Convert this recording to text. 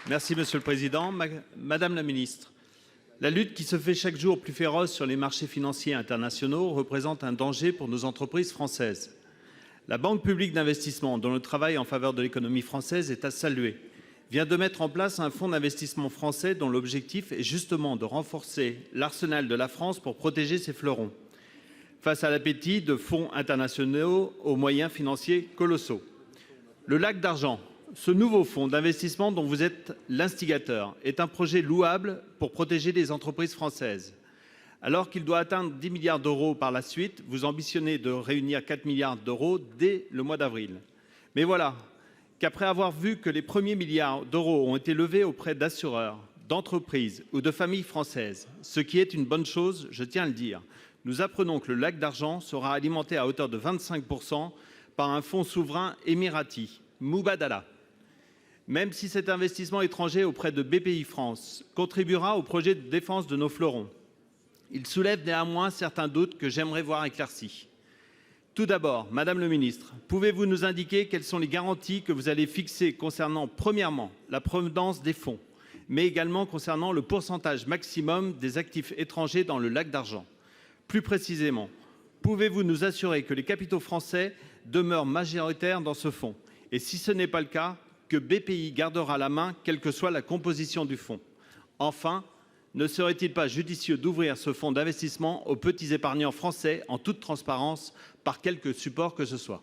Merci, Monsieur le Président. Madame la Ministre, la lutte qui se fait chaque jour plus féroce sur les marchés financiers internationaux représente un danger pour nos entreprises françaises. La Banque publique d'investissement, dont le travail en faveur de l'économie française est à saluer, vient de mettre en place un fonds d'investissement français dont l'objectif est justement de renforcer l'arsenal de la France pour protéger ses fleurons face à l'appétit de fonds internationaux aux moyens financiers colossaux. Le lac d'argent, ce nouveau fonds d'investissement dont vous êtes l'instigateur, est un projet louable pour protéger les entreprises françaises. Alors qu'il doit atteindre 10 milliards d'euros par la suite, vous ambitionnez de réunir 4 milliards d'euros dès le mois d'avril. Mais voilà qu'après avoir vu que les premiers milliards d'euros ont été levés auprès d'assureurs, d'entreprises ou de familles françaises, ce qui est une bonne chose, je tiens à le dire, nous apprenons que le lac d'argent sera alimenté à hauteur de 25% par un fonds souverain émirati, Mubadala. Même si cet investissement étranger auprès de BPI France contribuera au projet de défense de nos fleurons, il soulève néanmoins certains doutes que j'aimerais voir éclaircis. Tout d'abord, Madame le Ministre, pouvez-vous nous indiquer quelles sont les garanties que vous allez fixer concernant, premièrement, la provenance des fonds, mais également concernant le pourcentage maximum des actifs étrangers dans le lac d'argent? Plus précisément, pouvez-vous nous assurer que les capitaux français demeurent majoritaires dans ce fonds? Et si ce n'est pas le cas, que BPI gardera la main, quelle que soit la composition du fonds? Enfin, ne serait-il pas judicieux d'ouvrir ce fonds d'investissement aux petits épargnants français en toute transparence par quelque support que ce soit?